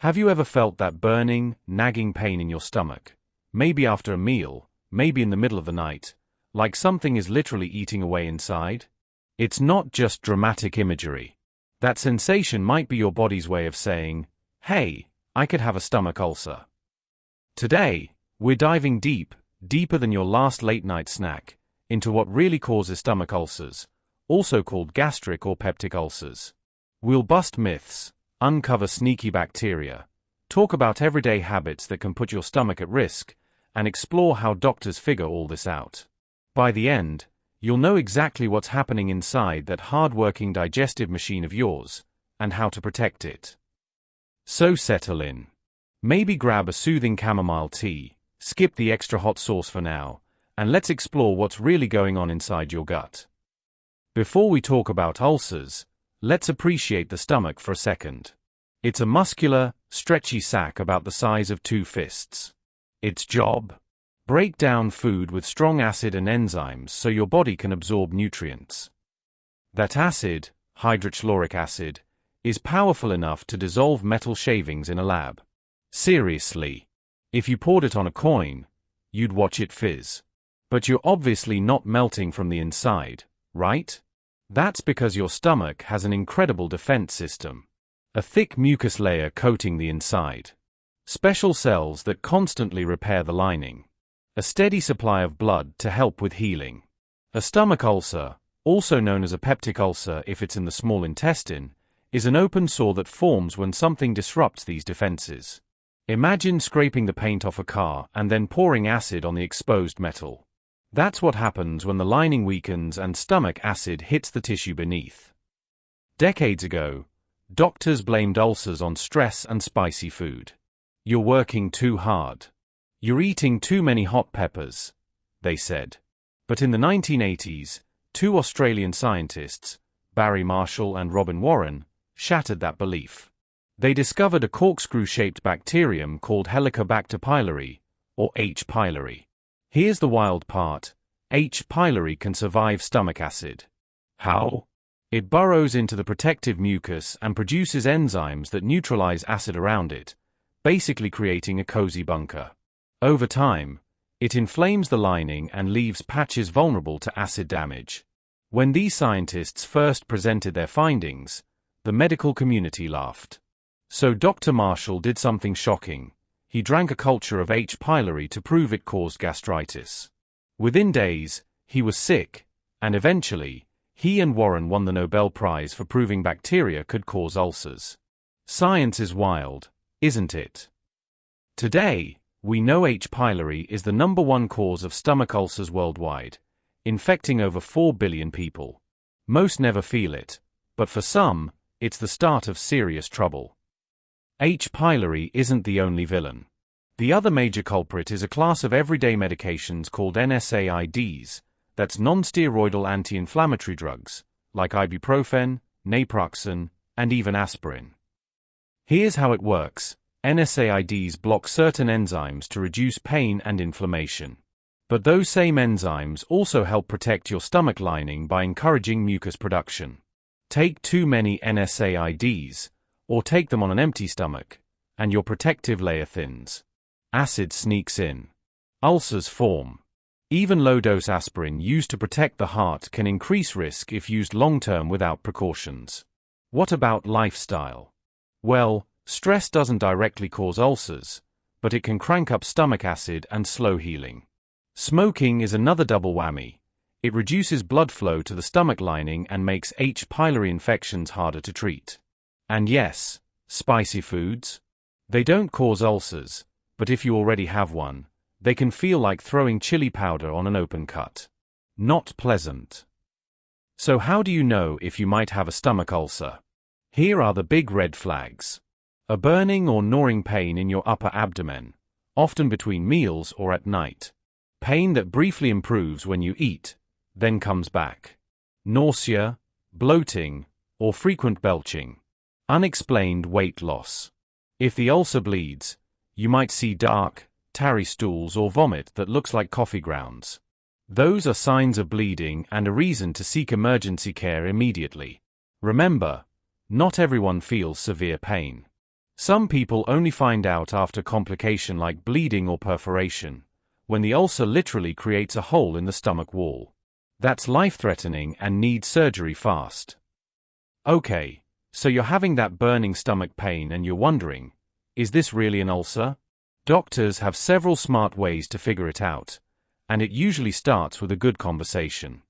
Have you ever felt that burning, nagging pain in your stomach? Maybe after a meal, maybe in the middle of the night, like something is literally eating away inside? It's not just dramatic imagery. That sensation might be your body's way of saying, hey, I could have a stomach ulcer. Today, we're diving deeper than your last late-night snack, into what really causes stomach ulcers, also called gastric or peptic ulcers. We'll bust myths, uncover sneaky bacteria, talk about everyday habits that can put your stomach at risk, and explore how doctors figure all this out. By the end, you'll know exactly what's happening inside that hard-working digestive machine of yours, and how to protect it. So settle in. Maybe grab a soothing chamomile tea, skip the extra hot sauce for now, and let's explore what's really going on inside your gut. Before we talk about ulcers, let's appreciate the stomach for a second. It's a muscular, stretchy sac about the size of 2 fists. Its job? Break down food with strong acid and enzymes so your body can absorb nutrients. That acid, hydrochloric acid, is powerful enough to dissolve metal shavings in a lab. Seriously. If you poured it on a coin, you'd watch it fizz. But you're obviously not melting from the inside, right? That's because your stomach has an incredible defense system. A thick mucus layer coating the inside. Special cells that constantly repair the lining. A steady supply of blood to help with healing. A stomach ulcer, also known as a peptic ulcer if it's in the small intestine, is an open sore that forms when something disrupts these defenses. Imagine scraping the paint off a car and then pouring acid on the exposed metal. That's what happens when the lining weakens and stomach acid hits the tissue beneath. Decades ago, doctors blamed ulcers on stress and spicy food. You're working too hard. You're eating too many hot peppers, they said. But in the 1980s, 2 Australian scientists, Barry Marshall and Robin Warren, shattered that belief. They discovered a corkscrew-shaped bacterium called Helicobacter pylori, or H. pylori. Here's the wild part. H. pylori can survive stomach acid. How? It burrows into the protective mucus and produces enzymes that neutralize acid around it, basically creating a cozy bunker. Over time, it inflames the lining and leaves patches vulnerable to acid damage. When these scientists first presented their findings, the medical community laughed. So Dr. Marshall did something shocking. He drank a culture of H. pylori to prove it caused gastritis. Within days, he was sick, and eventually, he and Warren won the Nobel Prize for proving bacteria could cause ulcers. Science is wild, isn't it? Today, we know H. pylori is the #1 cause of stomach ulcers worldwide, infecting over 4 billion people. Most never feel it, but for some, it's the start of serious trouble. H. pylori isn't the only villain. The other major culprit is a class of everyday medications called NSAIDs, that's non-steroidal anti-inflammatory drugs, like ibuprofen, naproxen, and even aspirin. Here's how it works. NSAIDs block certain enzymes to reduce pain and inflammation. But those same enzymes also help protect your stomach lining by encouraging mucus production. Take too many NSAIDs, or take them on an empty stomach, and your protective layer thins. Acid sneaks in. Ulcers form. Even low-dose aspirin used to protect the heart can increase risk if used long-term without precautions. What about lifestyle? Well, stress doesn't directly cause ulcers, but it can crank up stomach acid and slow healing. Smoking is another double whammy. It reduces blood flow to the stomach lining and makes H. pylori infections harder to treat. And yes, spicy foods? They don't cause ulcers, but if you already have one, they can feel like throwing chili powder on an open cut. Not pleasant. So how do you know if you might have a stomach ulcer? Here are the big red flags. A burning or gnawing pain in your upper abdomen, often between meals or at night. Pain that briefly improves when you eat, then comes back. Nausea, bloating, or frequent belching. Unexplained weight loss. If the ulcer bleeds, you might see dark, tarry stools or vomit that looks like coffee grounds. Those are signs of bleeding and a reason to seek emergency care immediately. Remember, not everyone feels severe pain. Some people only find out after complication like bleeding or perforation, when the ulcer literally creates a hole in the stomach wall. That's life-threatening and needs surgery fast. Okay, so you're having that burning stomach pain and you're wondering, is this really an ulcer? Doctors have several smart ways to figure it out, and it usually starts with a good conversation.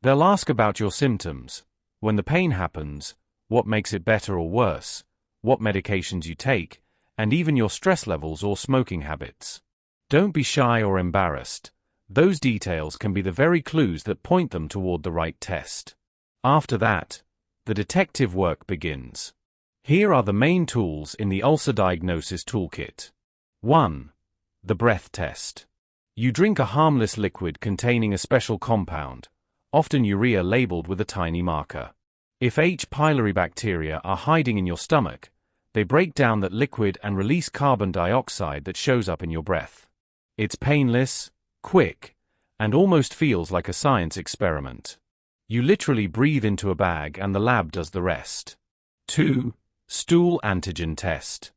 They'll ask about your symptoms, when the pain happens, what makes it better or worse, what medications you take, and even your stress levels or smoking habits. Don't be shy or embarrassed. Those details can be the very clues that point them toward the right test. After that, the detective work begins. Here are the main tools in the ulcer diagnosis toolkit. 1. The breath test. You drink a harmless liquid containing a special compound, often urea labeled with a tiny marker. If H. pylori bacteria are hiding in your stomach, they break down that liquid and release carbon dioxide that shows up in your breath. It's painless, quick, and almost feels like a science experiment. You literally breathe into a bag and the lab does the rest. 2. Stool antigen test.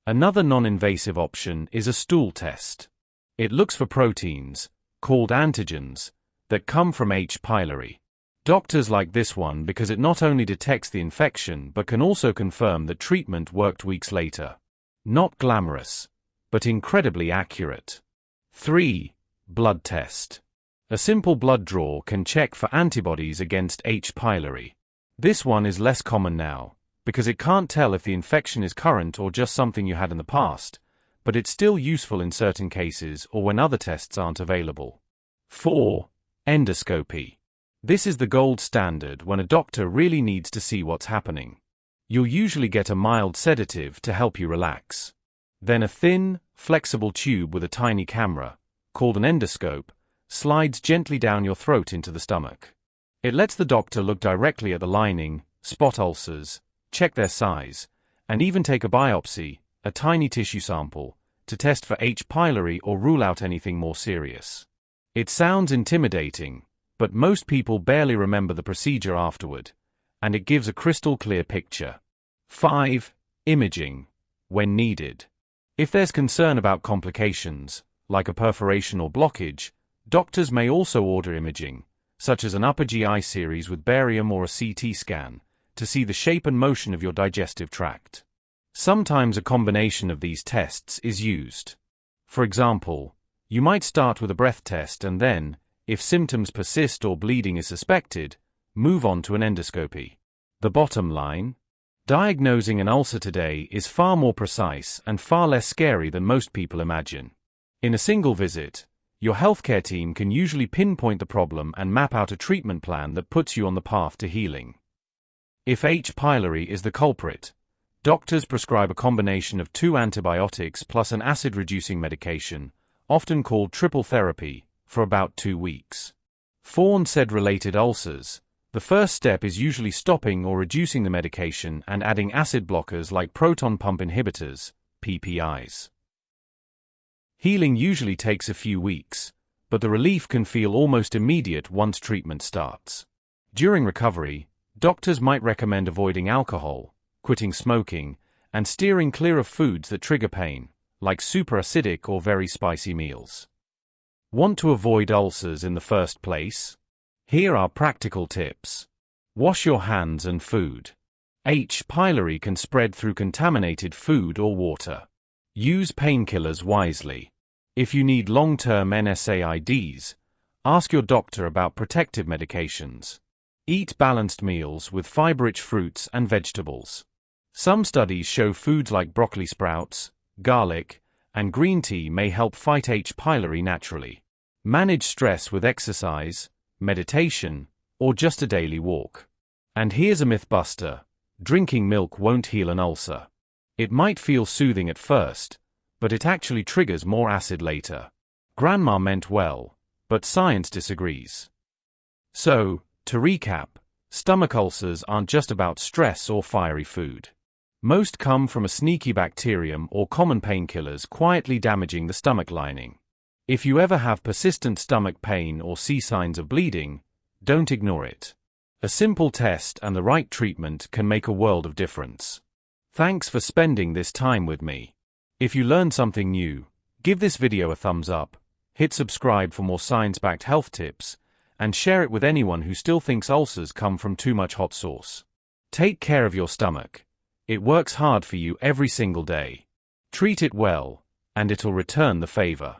Another non-invasive option is a stool test. It looks for proteins, called antigens, that come from H. pylori. Doctors like this one because it not only detects the infection but can also confirm that treatment worked weeks later. Not glamorous, but incredibly accurate. 3. Blood test. A simple blood draw can check for antibodies against H. pylori. This one is less common now, because it can't tell if the infection is current or just something you had in the past, but it's still useful in certain cases or when other tests aren't available. 4. Endoscopy. This is the gold standard when a doctor really needs to see what's happening. You'll usually get a mild sedative to help you relax. Then a thin, flexible tube with a tiny camera, called an endoscope, slides gently down your throat into the stomach. It lets the doctor look directly at the lining, spot ulcers, check their size, and even take a biopsy, a tiny tissue sample, to test for H. pylori or rule out anything more serious. It sounds intimidating, but most people barely remember the procedure afterward, and it gives a crystal clear picture. 5. Imaging, when needed. If there's concern about complications, like a perforation or blockage, doctors may also order imaging, such as an upper GI series with barium or a CT scan, to see the shape and motion of your digestive tract. Sometimes a combination of these tests is used. For example, you might start with a breath test and then, if symptoms persist or bleeding is suspected, move on to an endoscopy. The bottom line? Diagnosing an ulcer today is far more precise and far less scary than most people imagine. In a single visit, your healthcare team can usually pinpoint the problem and map out a treatment plan that puts you on the path to healing. If H. pylori is the culprit, doctors prescribe a combination of 2 antibiotics plus an acid-reducing medication, often called triple therapy, for about 2 weeks. For NSAID-related ulcers, the first step is usually stopping or reducing the medication and adding acid blockers like proton pump inhibitors, PPIs. Healing usually takes a few weeks, but the relief can feel almost immediate once treatment starts. During recovery, doctors might recommend avoiding alcohol, quitting smoking, and steering clear of foods that trigger pain, like super acidic or very spicy meals. Want to avoid ulcers in the first place? Here are practical tips. Wash your hands and food. H. pylori can spread through contaminated food or water. Use painkillers wisely. If you need long-term NSAIDs, ask your doctor about protective medications. Eat balanced meals with fiber-rich fruits and vegetables. Some studies show foods like broccoli sprouts, garlic, and green tea may help fight H. pylori naturally. Manage stress with exercise, meditation, or just a daily walk. And here's a myth buster: drinking milk won't heal an ulcer. It might feel soothing at first, but it actually triggers more acid later. Grandma meant well, but science disagrees. So, to recap, stomach ulcers aren't just about stress or fiery food. Most come from a sneaky bacterium or common painkillers quietly damaging the stomach lining. If you ever have persistent stomach pain or see signs of bleeding, don't ignore it. A simple test and the right treatment can make a world of difference. Thanks for spending this time with me. If you learned something new, give this video a thumbs up, hit subscribe for more science-backed health tips, and share it with anyone who still thinks ulcers come from too much hot sauce. Take care of your stomach. It works hard for you every single day. Treat it well, and it'll return the favor.